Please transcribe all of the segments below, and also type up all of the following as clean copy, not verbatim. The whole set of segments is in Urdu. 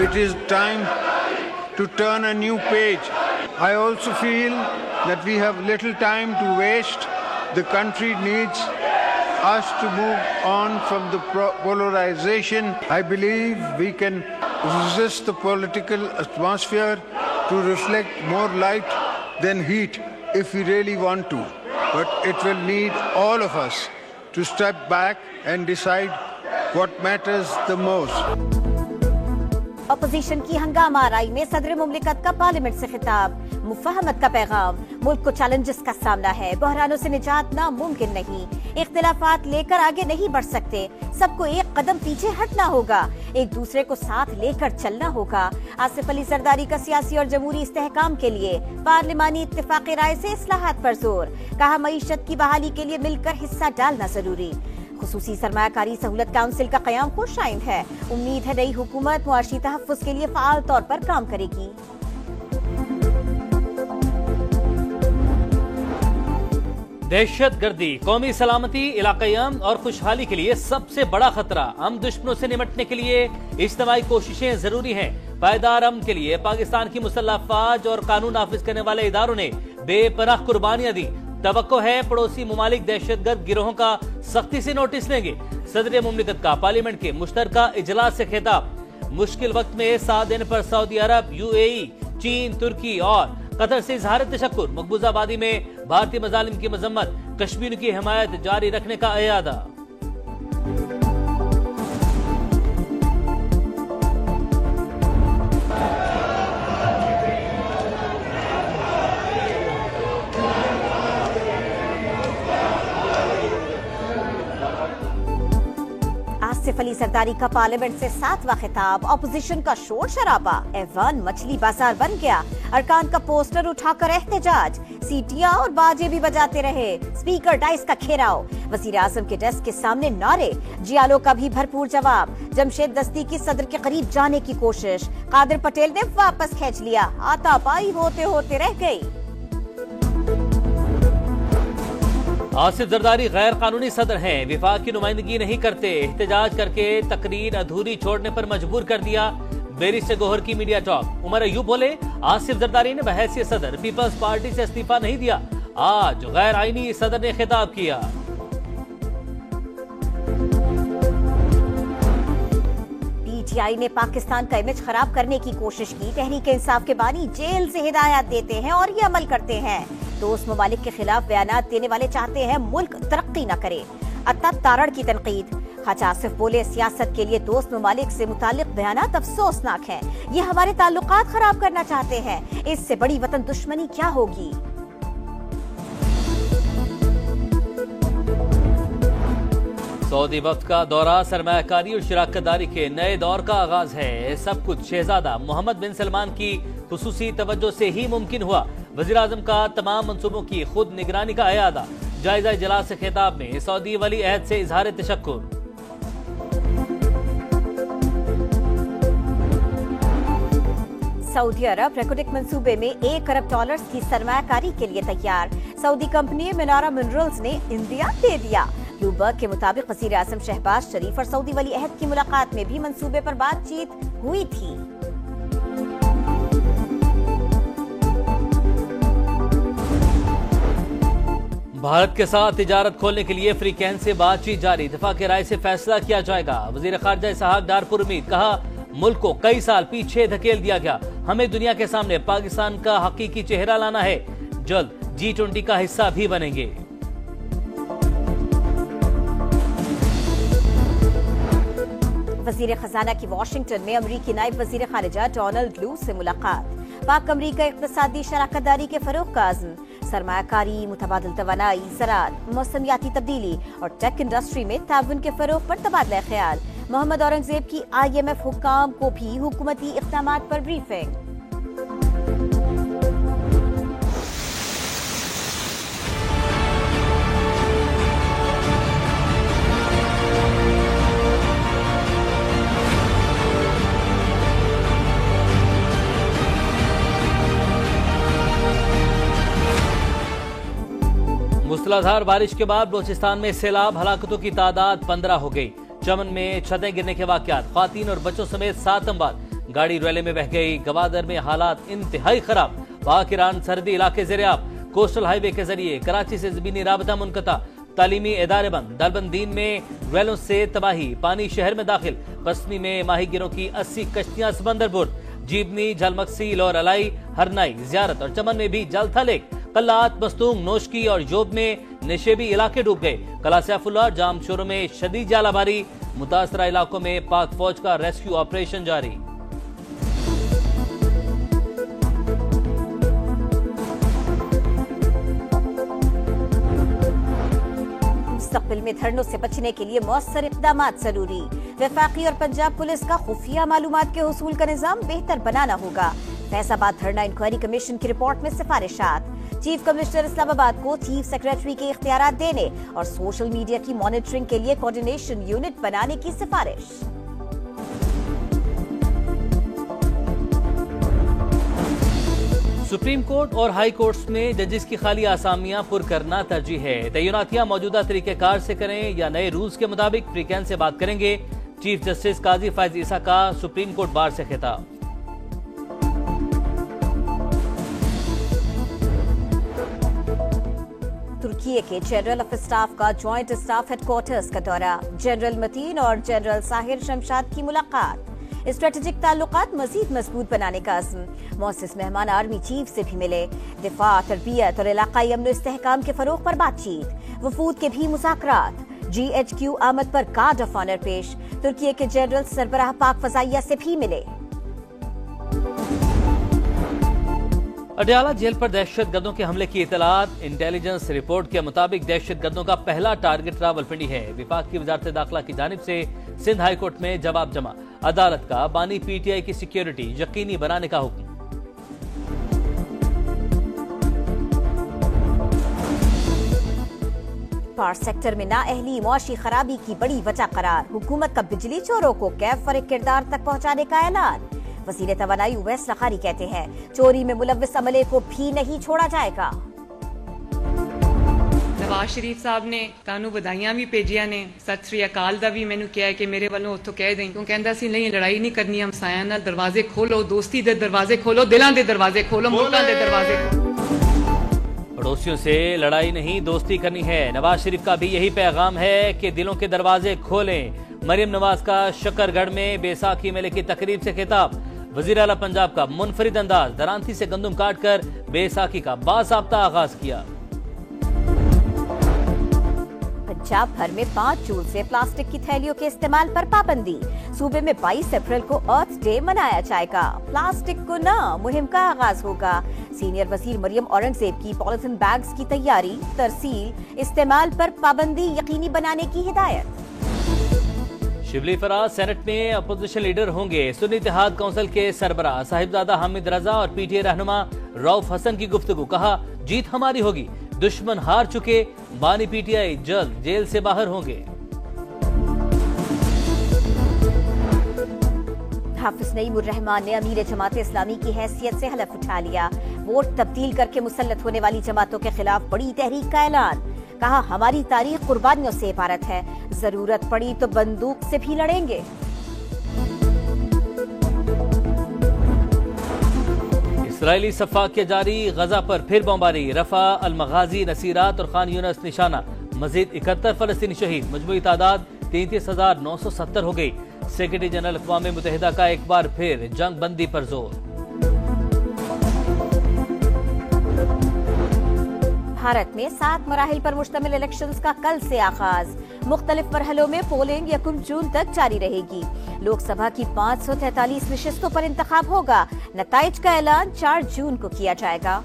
It is time to turn a new page. I also feel that we have little time to waste. The country needs us to move on from the polarization. I believe we can resist the political atmosphere to reflect more light than heat if we really want to. But it will need all of us to step back and decide what matters the most. Opposition کی ہنگامہ آرائی میں صدر مملکت کا پارلیمنٹ سے خطاب، مفاہمت کا پیغام، ملک کو چیلنجز کا سامنا ہے، بحرانوں سے نجات ناممکن نہیں، اختلافات لے کر آگے نہیں بڑھ سکتے، سب کو ایک قدم پیچھے ہٹنا ہوگا، ایک دوسرے کو ساتھ لے کر چلنا ہوگا۔ آصف علی زرداری کا سیاسی اور جمہوری استحکام کے لیے پارلیمانی اتفاق رائے سے اصلاحات پر زور، کہا معیشت کی بحالی کے لیے مل کر حصہ ڈالنا ضروری۔ خصوصی سرمایہ کاری سہولت کونسل کا قیام خوش آئند ہے، امید ہے نئی حکومت معاشی تحفظ کے لیے فعال طور پر کام کرے گی۔ دہشت گردی قومی سلامتی، علاقائی امن اور خوشحالی کے لیے سب سے بڑا خطرہ، ہم دشمنوں سے نمٹنے کے لیے اجتماعی کوششیں ضروری ہیں۔ پائیدار امن کے لیے پاکستان کی مسلح افواج اور قانون نافذ کرنے والے اداروں نے بے پناہ قربانیاں دی، توقع ہے پڑوسی ممالک دہشت گرد گروہوں کا سختی سے نوٹس لیں گے۔ صدر مملکت کا پارلیمنٹ کے مشترکہ اجلاس سے خطاب، مشکل وقت میں ساتھ دینے پر سعودی عرب، یو اے ای، چین، ترکی اور قطر سے اظہار تشکر، مقبوضہ آبادی میں بھارتی مظالم کی مذمت، کشمیریوں کی حمایت جاری رکھنے کا اعادہ۔ آصف علی زرداری کا پارلیمنٹ سے 7واں خطاب، اپوزیشن کا شور شرابہ، ایوان مچھلی بازار بن گیا، ارکان کا پوسٹر اٹھا کر احتجاج، سیٹیاں اور باجے بھی بجاتے رہے، اسپیکر ڈائس کا گھیراؤ، وزیر اعظم کے ڈیسک کے سامنے نعرے، جیالو کا بھی بھرپور جواب، جمشید دستی کی صدر کے قریب جانے کی کوشش، قادر پٹیل نے واپس کھینچ لیا، آتا پائی ہوتے ہوتے رہ گئی۔ آصف زرداری غیر قانونی صدر ہیں، وفاق کی نمائندگی نہیں کرتے، احتجاج کر کے تقریر ادھوری چھوڑنے پر مجبور کر دیا، بیرسٹر گوہر کی میڈیا ٹاک۔ عمر ایوب بولے، آصف زرداری نے بحیثیت صدر پیپلز پارٹی سے استعفیٰ نہیں دیا، آج غیر آئینی صدر نے خطاب کیا۔ پی ٹی آئی نے پاکستان کا امیج خراب کرنے کی کوشش کی، تحریک انصاف کے بانی جیل سے ہدایات دیتے ہیں اور یہ عمل کرتے ہیں، دوست ممالک کے خلاف بیانات دینے والے چاہتے ہیں ملک ترقی نہ کرے۔ عطا تارڑ کی تنقید، خواجہ آصف بولے سیاست کے لیے دوست ممالک سے متعلق بیانات افسوسناک ہیں، یہ ہمارے تعلقات خراب کرنا چاہتے ہیں، اس سے بڑی وطن دشمنی کیا ہوگی۔ سعودی وفد کا دورہ سرمایہ کاری اور شراکت داری کے نئے دور کا آغاز ہے، سب کچھ شہزادہ محمد بن سلمان کی خصوصی توجہ سے ہی ممکن ہوا، وزیر اعظم کا تمام منصوبوں کی خود نگرانی کا اعادہ، جائزہ اجلاس سے خطاب میں سعودی ولی عہد سے اظہار تشکر۔ سعودی عرب ریکوڈک منصوبے میں $1 ارب کی سرمایہ کاری کے لیے تیار، سعودی کمپنی منارہ منرلز نے انڈیا دے دیا۔ بلومبرگ کے مطابق وزیر اعظم شہباز شریف اور سعودی ولی عہد کی ملاقات میں بھی منصوبے پر بات چیت ہوئی تھی۔ بھارت کے ساتھ تجارت کھولنے کے لیے افریقین سے بات چیت جاری، دفاع کے رائے سے فیصلہ کیا جائے گا، وزیر خارجہ اسحاق ڈار پر امید، کہا ملک کو کئی سال پیچھے دھکیل دیا گیا، ہمیں دنیا کے سامنے پاکستان کا حقیقی چہرہ لانا ہے، جلد G20 کا حصہ بھی بنیں گے۔ وزیر خزانہ کی واشنگٹن میں امریکی نائب وزیر خارجہ ڈونلڈ لو سے ملاقات، پاک امریکہ اقتصادی شراکت داری کے فروغ کا عزم، سرمایہ کاری، متبادل توانائی، زراعت، موسمیاتی تبدیلی اور ٹیک انڈسٹری میں تعاون کے فروغ پر تبادلہ خیال، محمد اورنگزیب کی IMF حکام کو بھی حکومتی اقدامات پر بریفنگ۔ موسلا دھار بارش کے بعد بلوچستان میں سیلاب، ہلاکتوں کی تعداد 15 ہو گئی، چمن میں چھتیں گرنے کے واقعات، خواتین اور بچوں سمیت 7 اموات، گاڑی ریلے میں بہہ گئی. گوادر میں حالات انتہائی خراب. پاک ایران سرحدی علاقے زیرآب. کوسٹل ہائی وے کے ذریعے کراچی سے زمینی رابطہ منقطع. تعلیمی ادارے بند. دلبندین میں ریلوں سے تباہی. پانی شہر میں داخل. پسمی میں ماہی گیروں کی 80 کشتیاں سمندر برد. جیبنی، جھلمکسی، لور الائی، ہرنائی، زیارت اور چمن میں بھی جل تھا لیک. قلات، مستونگ، نوشکی اور جوب میں نشیبی علاقے ڈوب گئے. قلعہ سیف اللہ، جام شوروں میں شدید ژالہ باری. متاثرہ علاقوں میں پاک فوج کا ریسکیو آپریشن جاری. مستقبل میں دھرنوں سے بچنے کے لیے مؤثر اقدامات ضروری. وفاقی اور پنجاب پولیس کا خفیہ معلومات کے حصول کا نظام بہتر بنانا ہوگا. فیض آباد دھرنا انکوائری کمیشن کی رپورٹ میں سفارشات. چیف کمشنر اسلام آباد کو چیف سیکریٹری کے اختیارات دینے اور سوشل میڈیا کی مانیٹرنگ کے لیے کوارڈینیشن یونٹ بنانے کی سفارش. سپریم کورٹ اور ہائی کورٹس میں ججز کی خالی آسامیاں پر کرنا ترجیح ہے. تعیناتیاں موجودہ طریقہ کار سے کریں یا نئے رولز کے مطابق. فریقین سے بات کریں گے. چیف جسٹس قاضی فائز عیسیٰ کا سپریم کورٹ بار سے خطاب. ترکی کے جنرل آف اسٹاف کا جوائنٹ اسٹاف ہیڈ کوارٹرز کا دورہ. جنرل متین اور جنرل ساحر شمشاد کی ملاقات. اسٹریٹجک تعلقات مزید مضبوط بنانے کا عزم. مؤسس مہمان آرمی چیف سے بھی ملے. دفاع، تربیت اور علاقائی امن و استحکام کے فروغ پر بات چیت. وفود کے بھی مذاکرات. GHQ آمد پر گارڈ آف آنر پیش. ترکی کے جنرل سربراہ پاک فضائیہ سے بھی ملے. اڈیالہ جیل پر دہشت گردوں کے حملے کی اطلاعات. انٹیلیجنس رپورٹ کے مطابق دہشت گردوں کا پہلا ٹارگٹ راولپنڈی ہے. وفاق کی وزارت داخلہ کی جانب سے سندھ ہائی کورٹ میں جواب جمع. عدالت کا بانی PTI کی سیکیورٹی یقینی بنانے کا حکم. پار سیکٹر میں نااہلی معاشی خرابی کی بڑی وجہ قرار. حکومت کا بجلی چوروں کو کیف فریق کردار تک پہنچانے کا اعلان. وزیر توانائی اویس لخاری کہتے ہیں چوری میں ملوث عملے کو بھی نہیں چھوڑا جائے گا. نواز شریف صاحب نے تانوں بدائیاں بھی بھیجیاں نے. ست سری اکال دا بھی مینوں کہا ہے کہ میرے والوں اتوں کہہ دیں. کیوں کہندا سی نہیں لڑائی نہیں کرنی ہمسایاں نال. دروازے کھولو, دوستی دے دروازے کھولو, دلاں دے دروازے کھولو, ملکاں دے دروازے کھولو. پڑوسیوں سے لڑائی نہیں دوستی کرنی ہے. نواز شریف کا بھی یہی پیغام ہے کہ دلوں کے دروازے کھولیں. مریم نواز کا شکر گڑھ میں بیساکھی میلے کی تقریب سے خطاب. وزیر اعلیٰ پنجاب کا منفرد انداز. درانتی سے گندم کاٹ کر بیساکھی کا باضابطہ آغاز کیا. پنجاب بھر میں 5 جون سے پلاسٹک کی تھیلیوں کے استعمال پر پابندی. صوبے میں 22 اپریل کو ارتھ ڈے منایا جائے گا. پلاسٹک کو نہ مہم کا آغاز ہوگا. سینئر وزیر مریم اورنگزیب کی پالیتھین بیگز کی تیاری, ترسیل, استعمال پر پابندی یقینی بنانے کی ہدایت. شبلی فراز سینٹ میں اپوزیشن لیڈر ہوں گے. سنی اتحاد کونسل کے سربراہ صاحبزادہ حامد رضا اور PTI رہنما رؤف حسن کی گفتگو. کہا جیت ہماری ہوگی, دشمن ہار چکے, بانی PTI جلد جیل سے باہر ہوں گے. حافظ نعیم الرحمان نے امیر جماعت اسلامی کی حیثیت سے حلف اٹھا لیا. ووٹ تبدیل کر کے مسلط ہونے والی جماعتوں کے خلاف بڑی تحریک کا اعلان. کہا ہماری تاریخ قربانیوں سے عبارت ہے, ضرورت پڑی تو بندوق سے بھی لڑیں گے. اسرائیلی صفاقیہ جاری. غزہ پر پھر بمباری. رفح, المغازی, نصیرات اور خان یونس نشانہ. مزید 71 فلسطینی شہید. مجموعی تعداد 33,970 ہو گئی. سیکرٹری جنرل اقوام متحدہ کا ایک بار پھر جنگ بندی پر زور. بھارت میں 7 مراحل پر مشتمل الیکشنز کا کل سے آغاز. مختلف مرحلوں میں پولنگ 1 جون تک جاری رہے گی. لوک سبھا کی 543 نشستوں پر انتخاب ہوگا. نتائج کا اعلان 4 جون کو کیا جائے گا.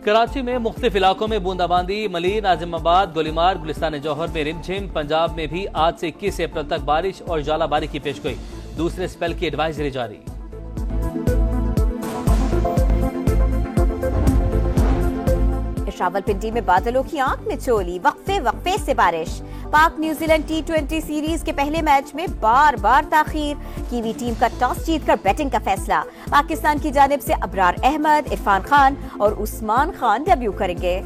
کراچی میں مختلف علاقوں میں بوندا باندی. ملین, اعظم آباد, گولیمار, گلستان جوہر میں رمجھم. پنجاب میں بھی آج سے 21 اپریل تک بارش اور ژالہ باری کی پیشگوئی. دوسرے اسپیل کی ایڈوائزری جاری. راولپنڈی میں بادلوں کی آنکھ میں چولی. وقفے سے بارش. پاک نیوزی لینڈ T20 سیریز کے پہلے میچ میں بار بار تاخیر. کیوی ٹیم کا ٹاس جیت کر بیٹنگ کا فیصلہ. پاکستان کی جانب سے ابرار احمد, عرفان خان اور عثمان خان ڈیبیو کریں گے.